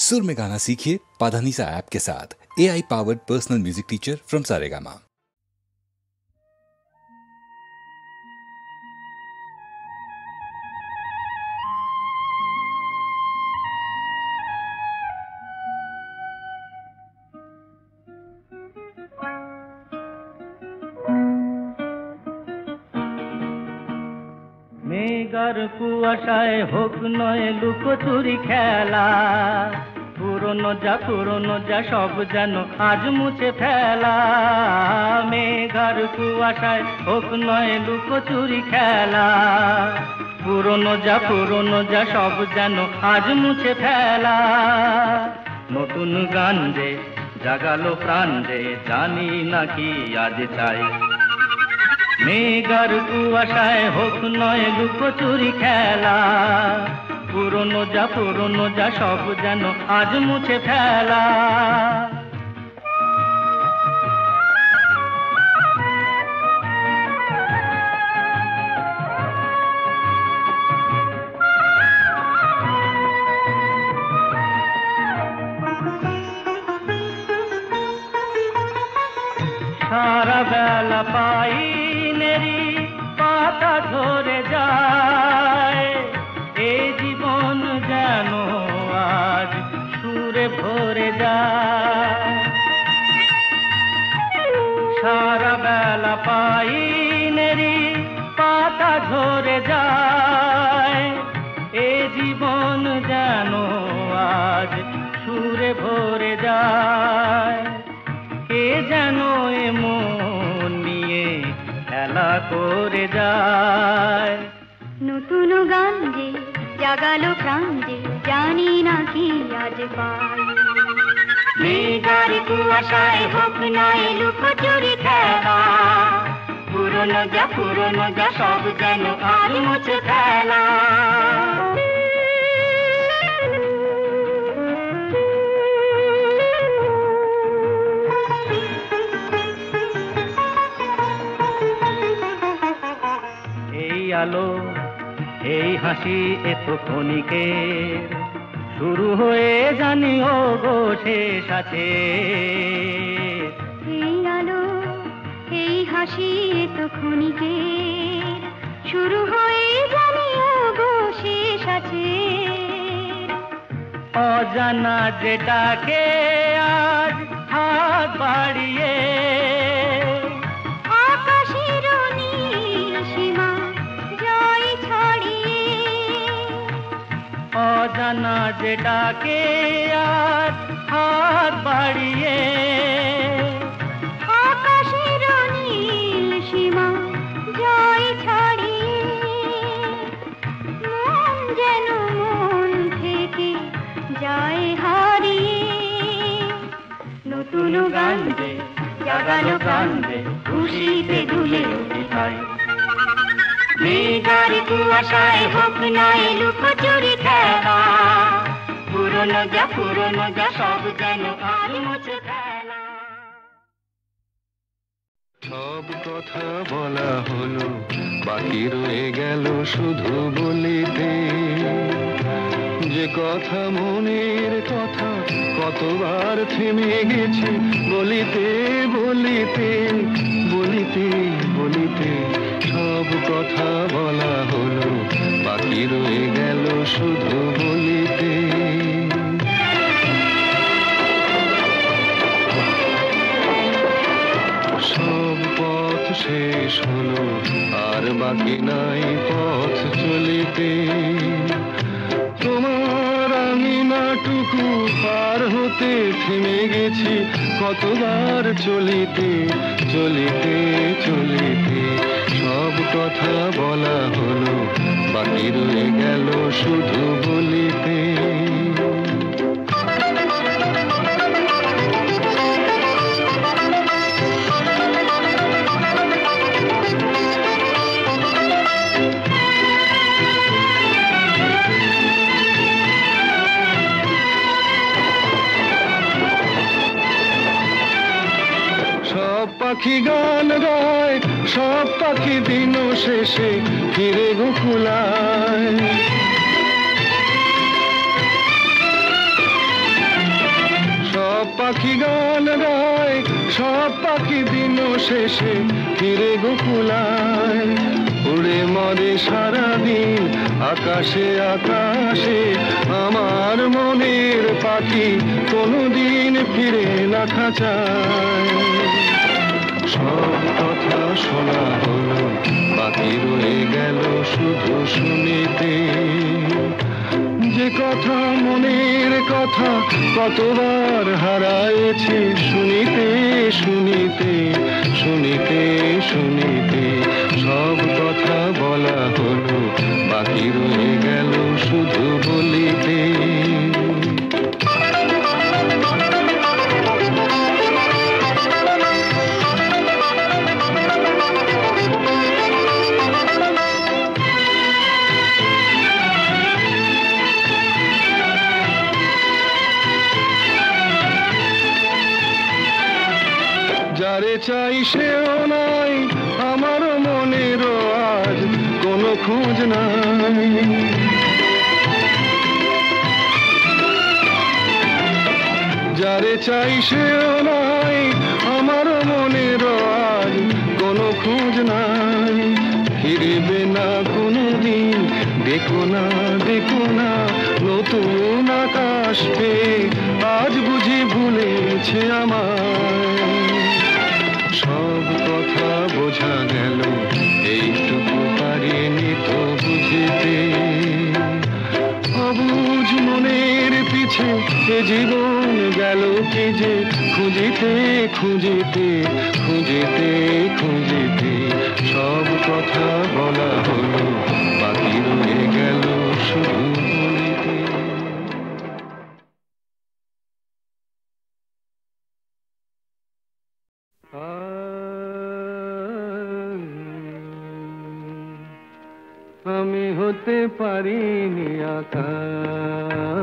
सुर में गाना सीखिए पाधानीसा ऐप के साथ। AI powered personal music teacher from Saregama. মেঘার কুয়াশায় হোক নয় লুকোচুরি খেলা, পুরনো যা সব যেন আজ মুছে ফেলা। মেঘার কুয়াশায় হোক নয় লুকোচুরি খেলা, পুরনো যা সব যেন আজ মুছে ফেলা। নতুন গান যে জাগালো প্রাণ যে জানি নাকি আজ চাই। মেঘার কুয়াশায় হোক নয় লুকোচুরি খেলা, পুরনো যা সব যেন আজ মুছে ফেলা। সারা বেলা পাইনেরি পাতা ঝরে যায়, এ জীবন যেন আজ সুরে ভরে যায়। সারা বেলা পাইনেরি পাতা ঝরে যায়, এ জীবন যেন আজ সুরে ভরে যায়। কে যেন এমন নিয়ে খেলা করে যায়। নতুন গান যে জাগালো প্রাণ যে জানি না কি আজ পাই। মেঘার কুয়াশায় হোক নয় লুকোচুরি খেলা, পুরনো যা সব যেন আজ মুছে ফেলা। আলো এই হাসি এত ক্ষণিকের, শুরু হয়ে জানি ও গো শেষ আছে। এই আলো এই হাসি এত ক্ষণিকের, শুরু হয়ে জানি ও গো শেষ আছে। অজানা যেটাকে আজ হাত বাড়িয়ে অজানা যেটাকে আর হাত বাড়িয়ে আকাশের নীল সীমা জয় ছাড়িয়ে, মন যেন মন থেকে যায় হারিয়ে। নতুন গান যে জাগালো প্রাণ যে খুশিতে দুলে উঠায়। মেঘার কুয়াশায় হোক নয় লুকোচুরি খেলা, পুরনো যা সব যেন আজ মুছে ফেলা। সব কথা বলা হলো, বাকি রয়ে গেল শুধু বলিতে। যে কথা মনের কথা কতবার থেমে গেছে বলিতে বলিতে বলিতে বলিতে। সব কথা বলা হলো, বাকি রয়ে গেল শুধু বলিতে। সব পথ শেষ হলো, আর বাকি নাই পথ চলিতে। তোমার আঙিনাটুকু পার হতে থেমে গেছি কতবার চলিতে চলিতে চলিতে। সব কথা বলা হলো, বাকি রয়ে গেল শুধু বলিতে। পাখি গান গায়, সব পাখি দিন শেষে ফিরে গোকুলায়। পাখি গান গায়, সব পাখি দিন শেষে ফিরে গোকুলায়। উড়ে মরে সারাদিন আকাশে আকাশে, আমার মনের পাখি কোনদিন ফিরে না খাঁচায়। সব কথা শোনা হলো, বাকি রয়ে গেল শুধু শুনিতে। যে কথা মনের কথা কতবার হারায়েছি, শুনিতে শুনিতে শুনিতে শুনিতে। সব কথা বলা হলো, বাকি রয়ে গেল শুধু বলিতে। যারে চাই সেও নাই, আমার মনেরও আজ কোনো খোঁজ নাই। যারে চাই সেও নাই, আমার মনেরও আজ কোনো খোঁজ নাই। ফিরবে না কোনোদিন, দেখো না দেখো না নতুন আকাশ পেয়ে, আজ বুঝি ভুলেছে আমায়। সব কথা বোঝা গেল, এইটুকু পারিনি তো বুঝিতে। অবুঝ মনের পিছে এ জীবন গেল কি যে, খুঁজিতে খুঁজিতে খুঁজিতে খুঁজিতে। সব কথা বলা হলো, বাকি রয়ে গেল শুধু বলিতে। আমি হতে পারিনি আকাশ,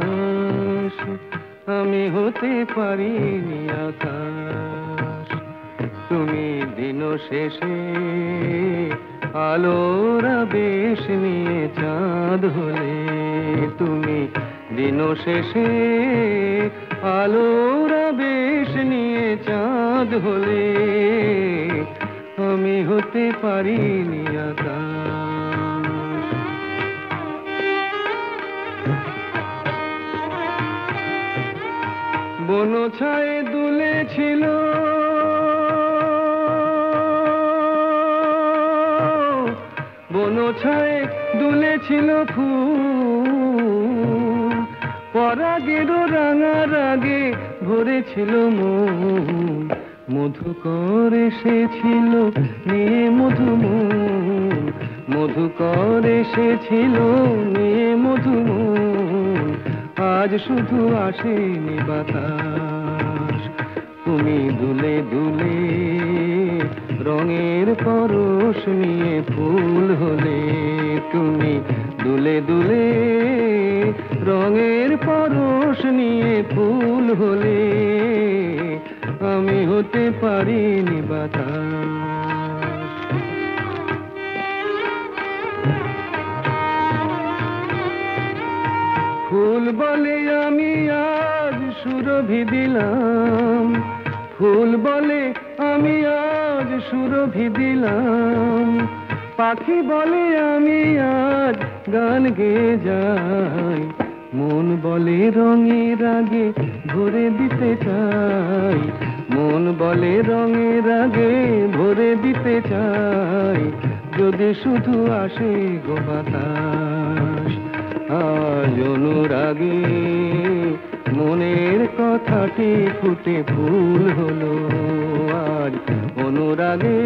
আমি হতে পারিনি আকাশ। তুমি দিন শেষে আলোর আবেশ নিয়ে চাঁদ হলে। তুমি দিন শেষে আলোর আবেশ নিয়ে চাঁদ হলে। আমি হতে পারিনি আকাশ। বন ছায়ে দুলেছিল বন ছায়ে দুলেছিল ফুল, পরাগের রাঙা রাগে ভরেছিল মন। মধুকর এসেছিল নিয়ে মধুমন, মধুকর এসেছিল নিয়ে মধুমন। আজ শুধু আসেনি বাতাস, তুমি দুলে দুলে রঙের পরশ নিয়ে ফুল হলে। তুমি দুলে দুলে রঙের পরশ নিয়ে ফুল হলে। আমি হতে পারিনি বাতাস। ফুল বলে আমি আজ সুরভি দিলাম, ফুল বলে আমি আজ সুরভি দিলাম। পাখি বলে আমি আজ গান গেয়ে যাই, মন বলে রঙের আগে ভরে দিতে চাই। মন বলে রঙের আগে ভরে দিতে চাই, যদি শুধু আসে গো বাতাস। আজ অনুরাগে মনের কথাটি ফুটে ফুল হলো। আজ অনুরাগে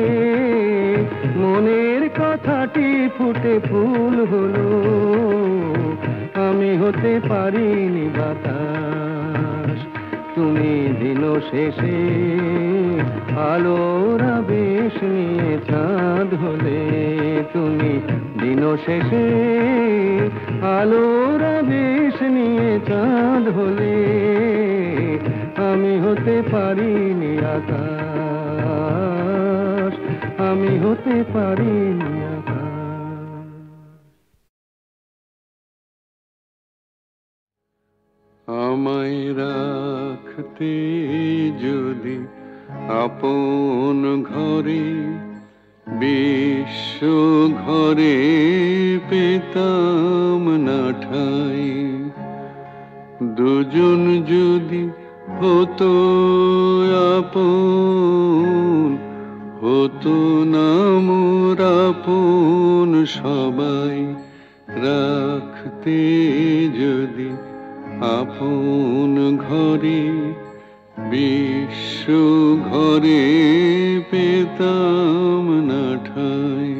মনের কথাটি ফুটে ফুল হলো। আমি হতে পারিনি বাতাস, তুমি দিন শেষে আলোর আবেশ নিয়ে চাঁদ হলে। তুমি দিন শেষে আলোর আবেশ নিয়ে চাঁদ হলে। আমি হতে পারিনি আকাশ, আমি হতে পারিনি আকাশ। আমায় রাখতে যদি আপন ঘরে, বিশ্ব ঘরে পেতাম না ঠাই। দুজন যদি হতো আপন, হতো না মোর আপন সবাই। রাখতে যদি আপন ঘরে, বিশ্ব ঘরে পেতাম না ঠাই।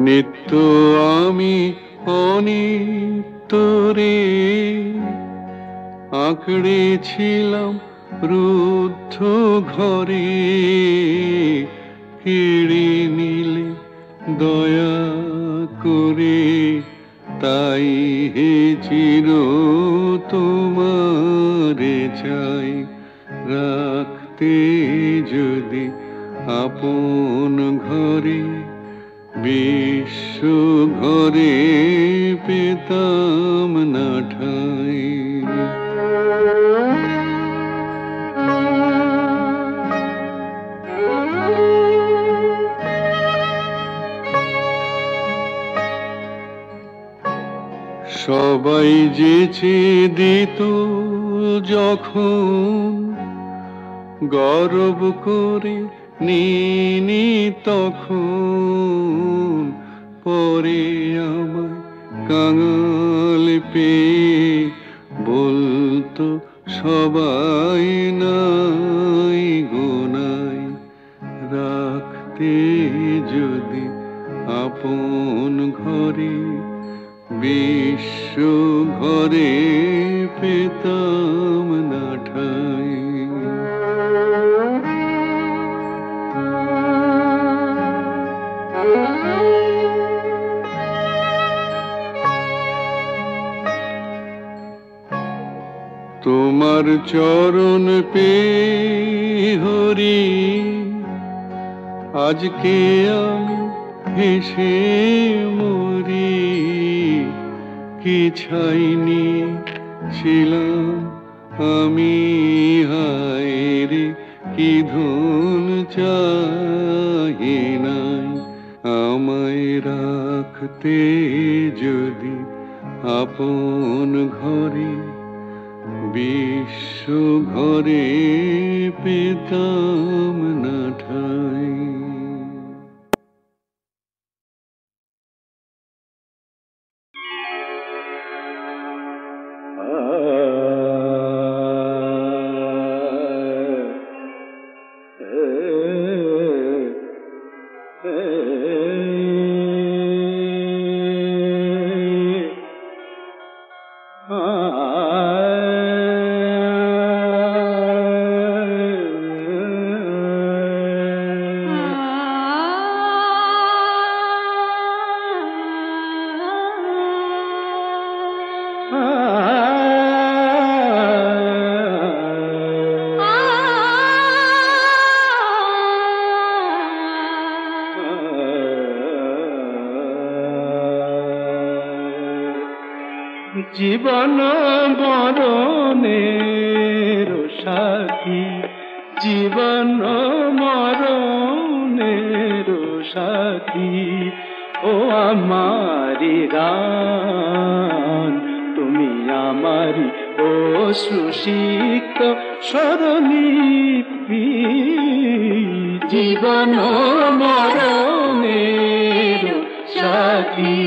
নিত্য আমি অনিত্যরে আঁকড়েছিলাম রুদ্ধ ঘরে। কেড়ে নিলে দয়া করে, তাই হে চির তোমারে চাই। রাখতে যদি আপন ঘরে, বিশ্ব ঘরে পেতাম না ঠাই। সবাই যেচে দিত যখন, গর্ব করে নিনি তখন। পরে আমায় কাঙাল পেয়ে বলতো সবাই নাই গোনাই। রাখতে যদি আপন ঘরে, বিশ্ব ঘরে পেতাম না ঠাই। তোমার চরণ পেয়ে হরি, আজকে আমি হেসে মরি। কি ছাইনি ছিলাম আমি, হায় রে কি ধন চাহি নাই। আমায় রাখতে যদি আপন ঘরে, বিশ্ব ঘরে পেতাম না ঠাই। জীবন মরণের সাথী, জীবন মরণের সাথী। ও আমারি গান, তুমি আমারি অশ্রুসিক্ত স্বরলিপি। জীবন মরণের সাথী,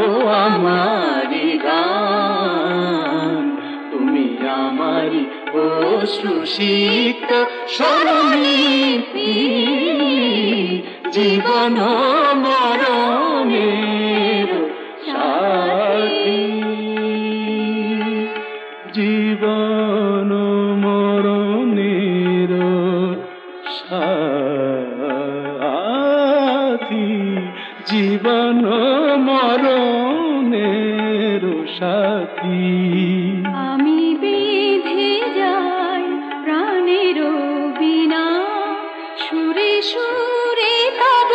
ও আমারি গান, তুমি আমারি অশ্রুসিক্ত স্বরলিপি। জীবন মরণের সাথী, জীবন মরণের সাথী, জীবন মরণের সাথী। আমি বেঁধে যাই প্রাণের সুরে তব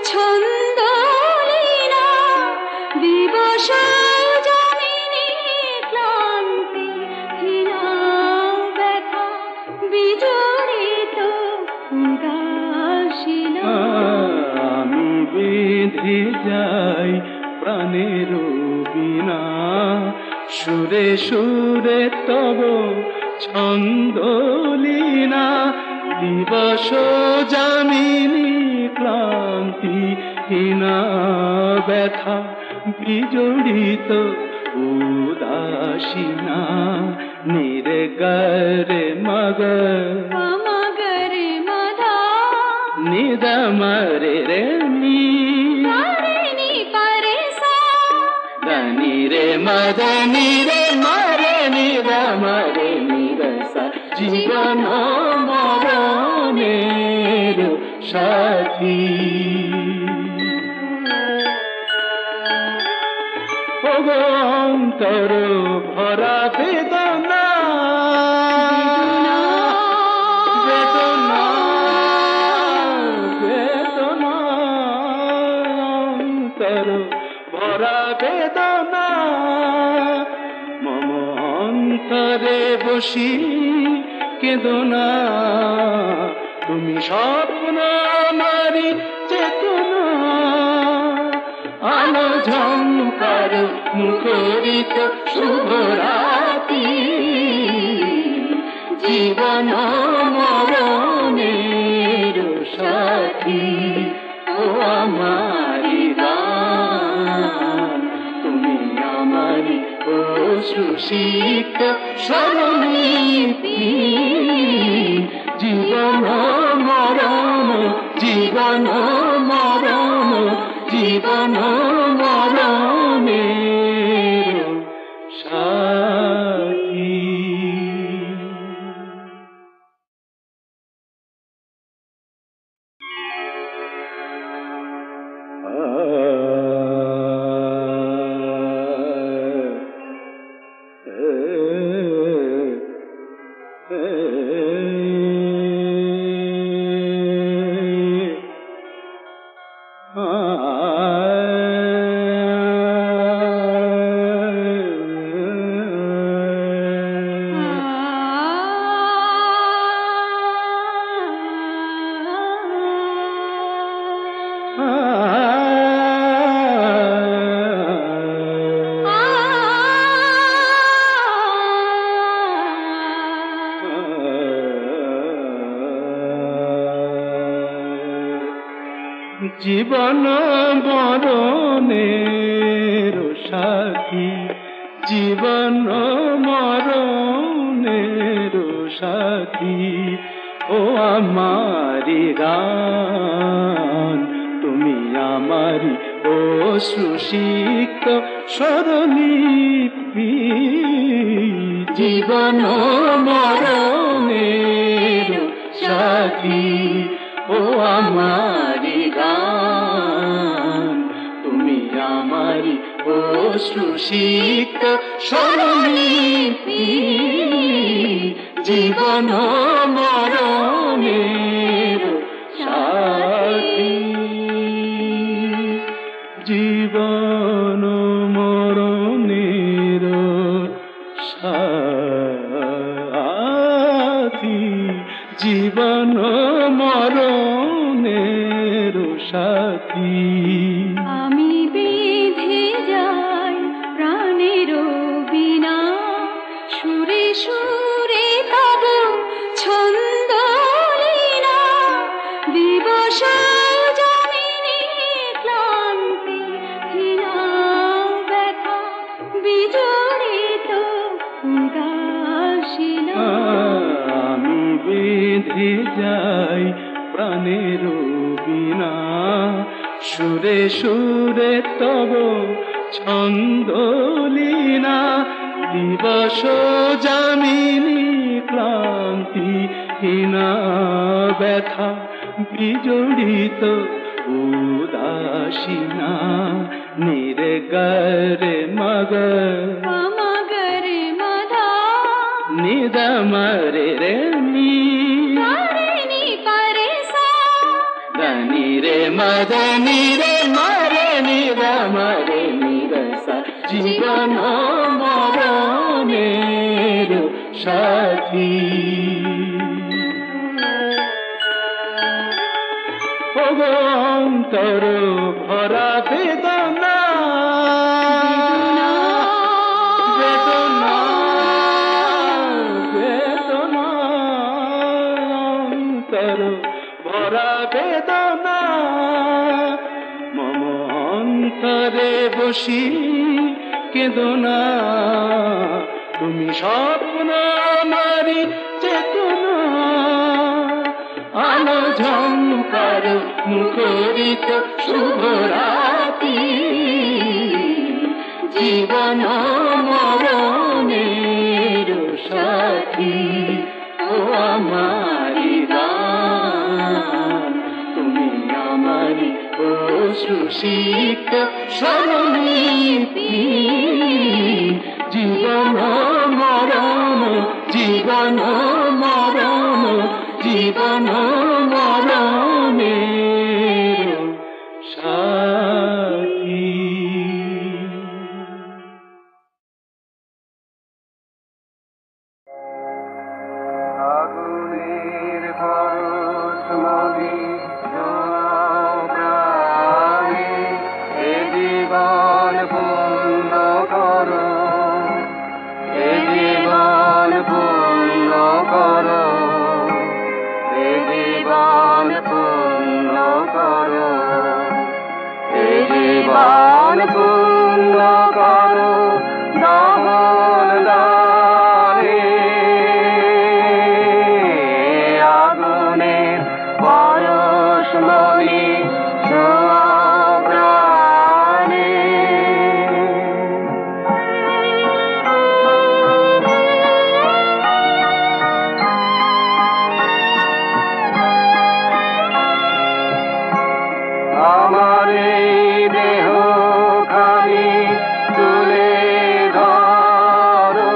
ছন্দ লীলা দিবস জমিনে ক্লান্তি হীনা ব্যথা বিজড়িত উদাসীনা আমি বেঁধে যাই প্রাণের বীণা সুরে সুরে তব ছন্দ লীনা দিবস যামিনী ক্লান্তি হীনা ব্যথা বিজড়িত উদাসীনা নির্গরে মগর মগরে মধা নিদমরে রে নি নি পরে সা దని রে মদনি রে মরে নিদমরে নিরস জীবন মরণের সাথী অন্তর ভরা বেদনা বেদনা বেদনা অন্তর ভরা বেদনা মম অন্তরে বসি কেদনা তুমি স্বপ্ন আমারি চেতনা আলো ঝঙ্কার মুখরিত শুভরাতি জীবন মরণের সাথী ও আমারি গান তুমি আমারি অশ্রুসিক্ত স্বরলিপি জীবন মরণ জীবন মরণ জীবন মরণের সাথী জীবন মরণের সাথী জীবন মরণের সাথী ও আমারি গান তুমি আমারি অশ্রুসিক্ত স্বরলিপি জীবন মরণের সাথী ও আমারি গান তুমি আমারি অশ্রুসিক্ত স্বরলিপি জীবন মরণের সাথী জীবন মরণের সাথী জীবন মরণের সাথী আমি বেঁধে যাই প্রাণের বীণা সুরে সুরে তব ছন্দ লীলা দিবস জমিনে ক্লান্তি হীনা ব্যথা বিজড়িত উদাসীনা আমি বেঁধে যাই প্রাণের বীণা সুরে সুরে তব ছন্দ লীনা দিবস যামিনী ক্লান্তি হীনা ব্যথা বিজড়িত উদাসীনা নির্গরে মগর মগরে মধা নিদমরে রে নি নি পরে সা রে মদনি রে মরে নির মরে নিরস জীবন মরণের সাথী অন্তর ভরা বেদনা বেদনা বেদনা অন্তর ভরা বেদনা মম অন্তরে বসি কেদনা তুমি স্বপ্ন আমারি চেতনা আলো ঝঙ্কার মুখরিত শুভরাতি জীবন মরণের সাথী ও আমারি রাম তুমি আমারি অশ্রুসিক্ত স্মরণীতি জীবন মরণ জীবন মরণ জীবন মরণের সাথী আগুনের পরশমণি প্রাণে এ জীবন পূর্ণ করো এ জীবন পূর্ণ করো এ জীবন পূর্ণ করো এ জীবন পূর্ণ করো দহন দানে আগুনের পরশমণি ছোঁয়া প্রাণে আমার এই দেহ খানি তুলে ধরো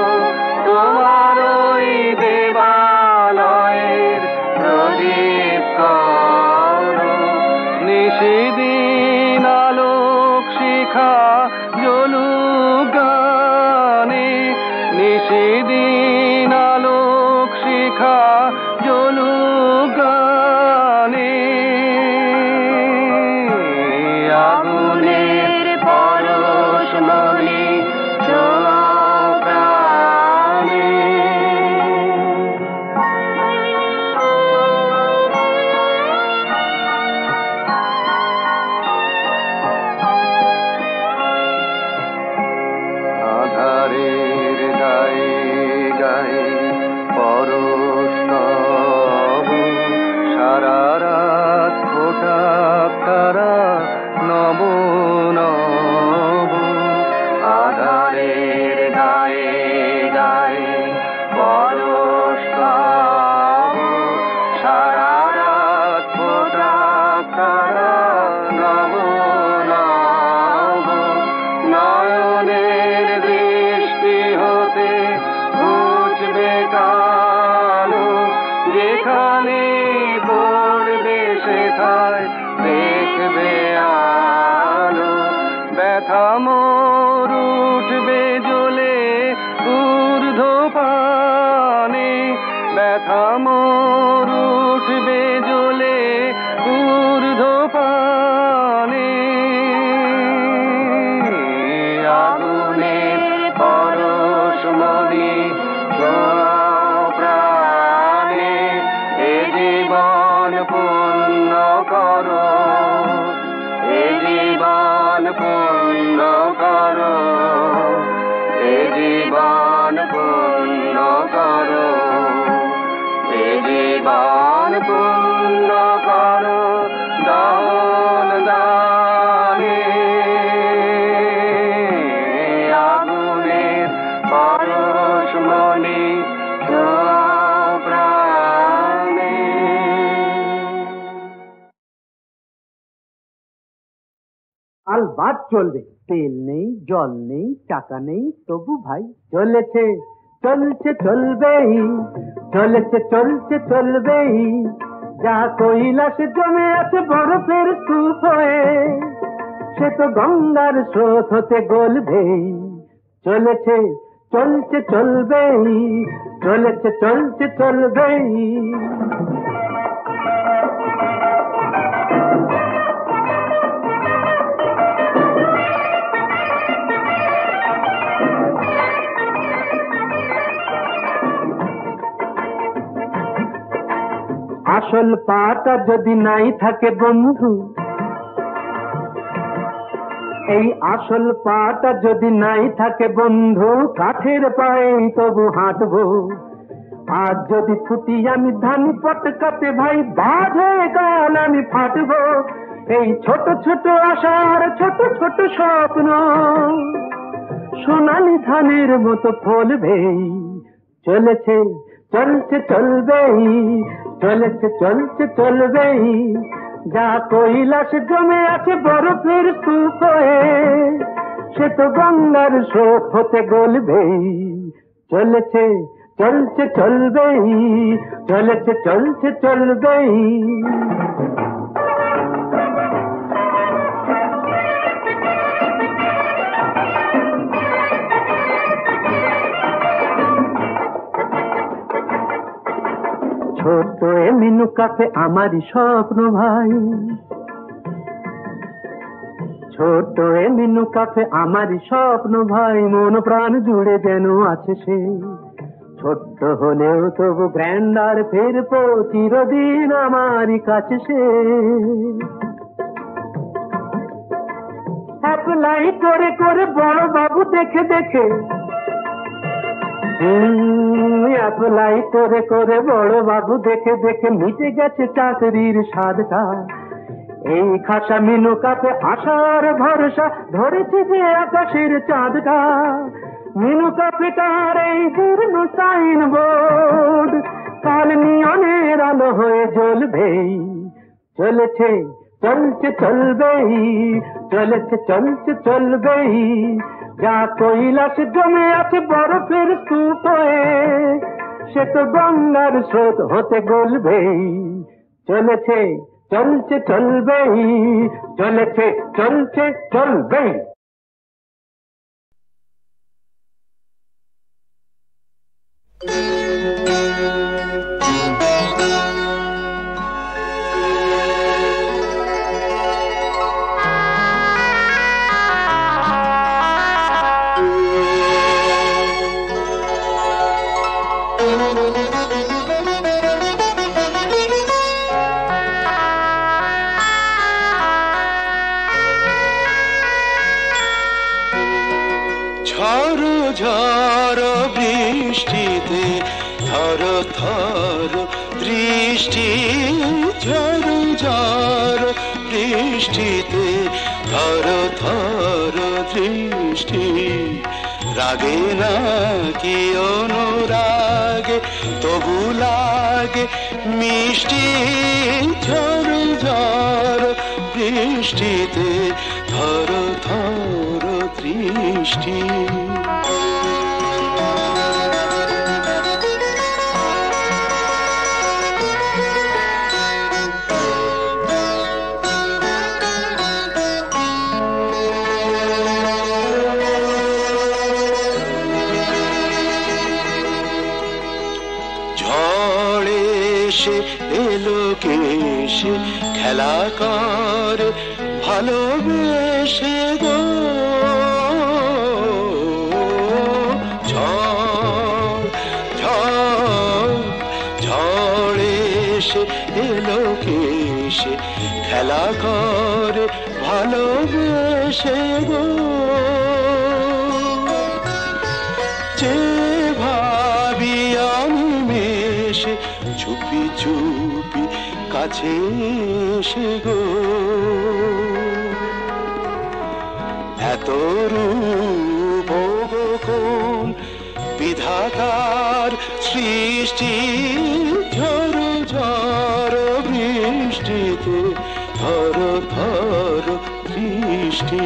তোমার ওই দেবালয়ের প্রদীপ করো নিশিদিন আলোক শিখা জ্বলুক গানে নিশিদিন আলোক শিখা জ্বলুক গানে আগুনের পরশমণি ছোঁয়া প্রাণে আধারের গায়ে গায়ে পরশ তব সারা রাত ফোটা তারা নব নব আধারের গায়ে গায়ে পরশ তব সারা রাত ফোটা তারা নব নব নয়নের দৃষ্টি হতে বুঝবে কালো যেখানে পড়বে সেথায় দেখবে আলো ব্যথা মোর উঠবে জ্বলে ঊর্ধ্বপানে ব্যথা মোর উঠবে জ্বলে ঊর্ধ্বপানে আগুনের পরশমণি ছোঁয়া প্রাণে এ জীবন পূর্ণ করো এ জীবন পূর্ণ করো এ জীবন পূর্ণ করো এ জীবন পূর্ণ করো দহন দানে আগুনের পরশমণি ছোঁয়া প্রাণে আলবাত চলবে তেল নেই জল নেই টাকা নেই তবু ভাই চলেছে চলছে চলবেই চলেছে চলছে চলবেই যা কৈলাসে জমে আছে বরফের স্তূপ হয়ে, সে তো গঙ্গার স্রোত হতে গলবেই। চলেছে চলছে চলবেই, চলেছে চলছে চলবেই। আসল পাটা যদি নাই থাকে বন্ধু, এই আসল পাটা যদি নাই থাকে বন্ধু, কাঠের পায়ে তবু হাঁটবো। আজ যদি ফুটি আমি ধান পটকাতে ভাই, বাজ হয়ে কাল আমি ফাটবো। এই ছোট ছোট আশার ছোট ছোট স্বপ্ন সোনালি ধানের মতো ফলবেই। চলেছে চলছে চলবেই, চলেছে চলছে চলবেই। যা কৈলাসে জমে আছে বরফের স্তূপ হয়ে, সে তো গঙ্গার স্রোত হতে গলবেই। চলেছে চলছে চলবেই, চলেছে চলছে চলবেই। ছোট্ট এ মিনু কাফে আমারই স্বপ্ন ভাই, ছোট্ট এ মিনু কাফে আমারই স্বপ্ন ভাই। মন প্রাণ জুড়ে যেন আছে সে, ছোট্ট হলেও তবু গ্র্যান্ডার ফিরবো চিরদিন আমারই কাছে সে। অ্যাপ্লাই করে করে বড় বাবু দেখে দেখে, অ্যাপ্লাই করে করে বড় বাবু দেখে দেখে মিটে গেছে চাকরির স্বাদটা। এই খাসা মিনু কাপে আশার ভরসা ধরেছে যে আকাশের চাঁদটা। মিনু কাপেটার এই জীর্ণ সাইন বোর্ড কাল নিয়নের আলো হয়ে জ্বলবেই। চলেছে চলছে চলবেই, চলেছে চলছে চলবেই। যা কৈলাসে জমে আছে বরফের স্তূপ হয়ে, সে তো গঙ্গার স্রোত হতে গলবেই। চলেছে চলছে চলবেই, চলেছে চলছে চলবেই। ঝড় ঝড় বৃষ্টিতে থর থর দৃষ্টি, ঝড় ঝড় বৃষ্টিতে থর থর দৃষ্টি। রাগে না কি অনুরাগে তবু লাগে মিষ্টি, ঝড় ঝড় বৃষ্টিতে থর থর দৃষ্টি। ঝড়ে এসে এলো কেসে খেলা কর ভালোবেসে গো। ঝড় ঝড় ঝড়ে এসে এলো কেসে খেলা কর ভালোবেসে গো। যে ভাবি আমি মেশে চুপি চুপি কাছে এসে গো। এত রূপ কোন বিধাতার সৃষ্টি, ঝড় ঝড় বৃষ্টিতে থর থর দৃষ্টি।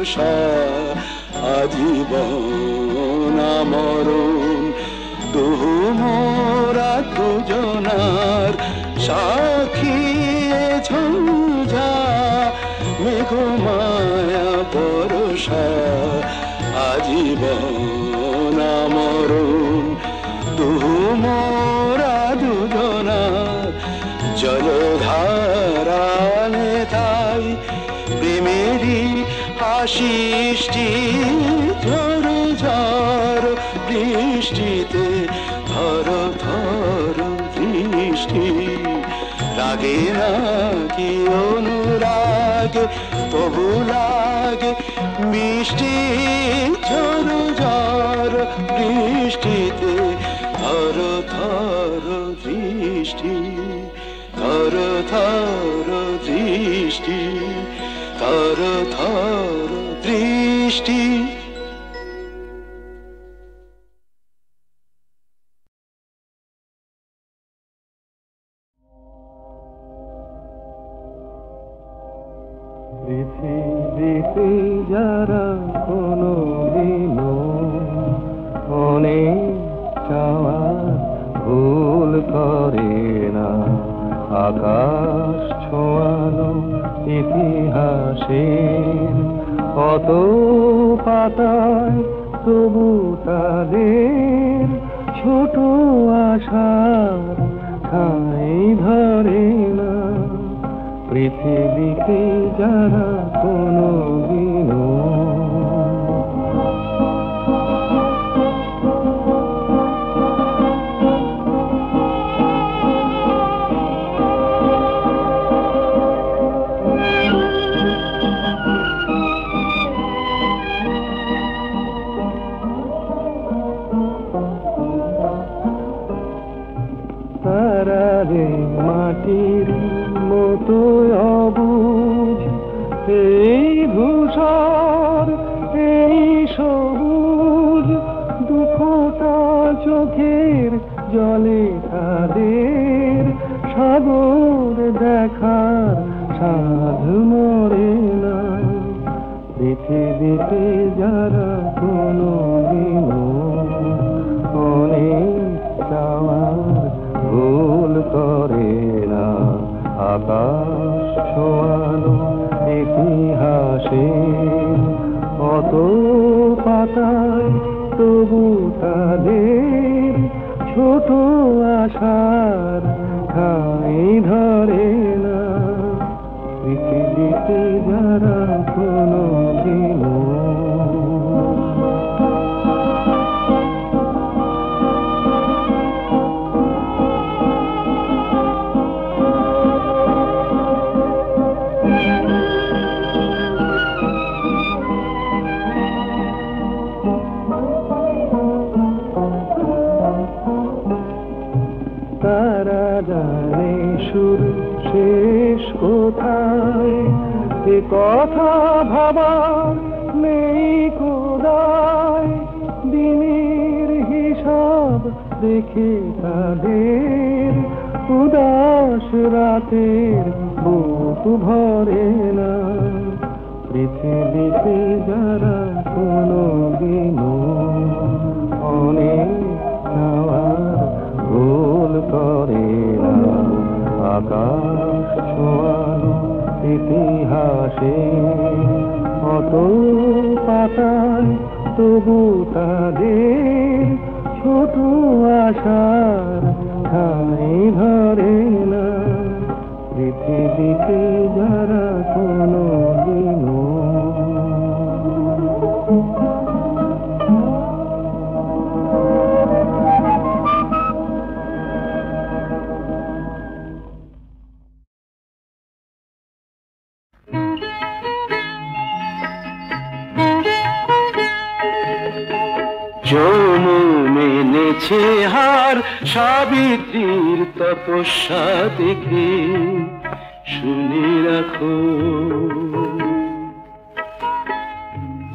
ভরসা আজীবন মরণ তবু মোরা দুজনার সাক্ষী ঝঞ্ঝা মেঘ মায়া ভরসা আজীবন মরণ তবু মোরা দুজনার জলধারানে তাই প্রেমেরই আশিষ্টি ঝড় ঝড় বৃষ্টিতে ধর ধর দৃষ্টি রাগে নাকি অনুরাগ তবু লাগে মিষ্টি ঝড় ঝড় বৃষ্টিতে ধর ধর দৃষ্টি ধর ধর দৃষ্টি ধর ধর দৃষ্টি। পৃথিবীতে যারা কোনো দিনও অনেক চাওয়ার ভুল করে না, আকাশ ছোঁয়ানো ইতিহাসের কত পাতায় তবু তাদের ছোট আশার ঠাঁই ধরে না। পৃথিবীতে যারা কোনো দিনও তারারে মাটির মতো অবুঝ এই ধূসর এই সবুজ দুঃখটা চোখের জলে তাদের সাগর দেখার সাধ মরে না। পৃথিবীতে যারা কোনো দিনও অনেক চাওয়ার ভুল করে না, আকাশ ছোঁয়ানো ইতিহাসে কত পাতায় তবু তাদের ছোট আশার ঠাঁই ধরে না। পৃথিবীতে যারা কোনো দিনও তারা জানে শুরু শেষ কোথায়, এ কথা ভাবার নেই কোদায়। দিনের হিসাব দেখে তাদের উদাস রাতের বুক ভরে না। পৃথিবীতে যারা কোনো দিনও অনেক চাওয়ার ভুল করে না, আকাশ ছোঁয়ানো ইতিহাসে কত পাতায় তবু তাদের ছোট আশার ঠাঁই ধরে না। পৃথিবীতে যারা কোনো দিনও যমুনে নেছে হার সাবিত্রীর তপস্যা দেখে শুনে রাখো,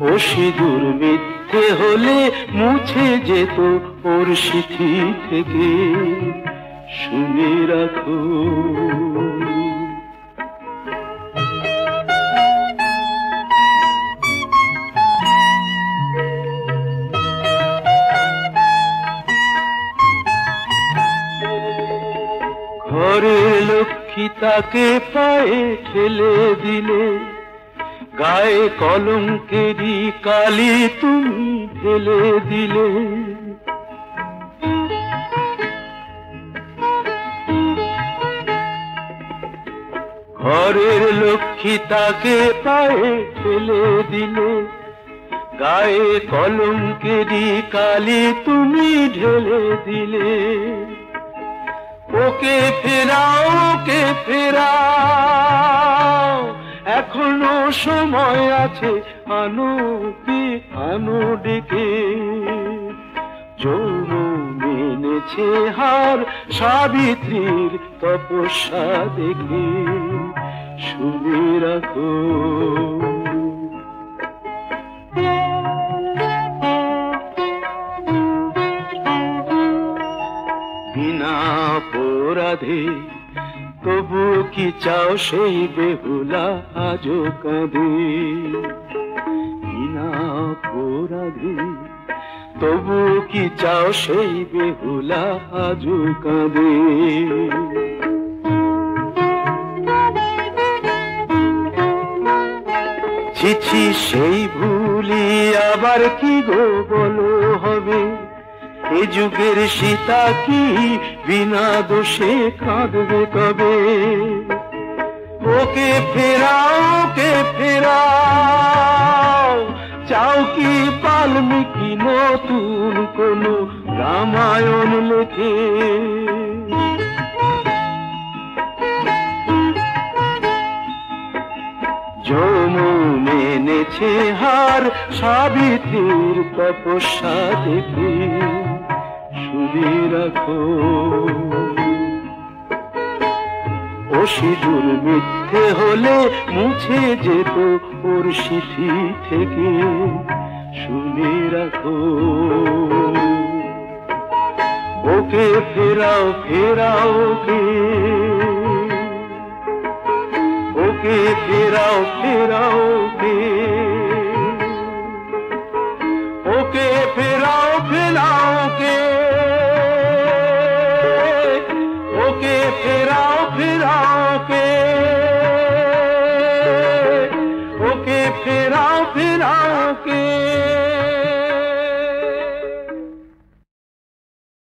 ও সিঁদুর মিথ্যে হলে মুছে যেত ওর সিঁথি থেকে শুনে রাখো। লক্ষ্মী তাকে পায়ে ঠেলে দিলে, গায়ে কলঙ্কেরই কালি তুমি ঢেলে দিলে। ঘরের লক্ষ্মী তাকে পায়ে ঠেলে দিলে, গায়ে কলঙ্কেরই কালি তুমি ঢেলে দিলে। ওকে ফেরাও, ওকে ফেরাও, এখনো সময় আছে, আনো কি আনো ডেকে। যৌবন এনেছে হার সাবিত্রীর তপস্যা দেখে, শুনে রাখো। বিনা অপরাধে তবু কি চাও সেই বেহুলা আজও কাঁদে। বিনা অপরাধে তবু কি চাও সেই বেহুলা আজও কাঁদে। ছিছি সেই ভুলি আবার কি গো বলো হবে। এ যুগের সীতা কি বিনা দোষে কাঁদবে কবে। ওকে ফেরাও, ওকে ফেরাও, চাও কি বাল্মীকি নতুন কোন রামায়ণ লেখে। যৌবন এনেছে হার সাবিত্রীর তপস্যা দেখে, শুনে রাখো। ও সিঁদুর মিথ্যে হলে মুছে যেত ওর সিঁথি থেকে, শুনে রাখো। ওকে ফেরাও, ফেরাও ওকে, ওকে ফেরাও, ফেরাও ওকে, ওকে ফেরাও, ফেরাও ওকে।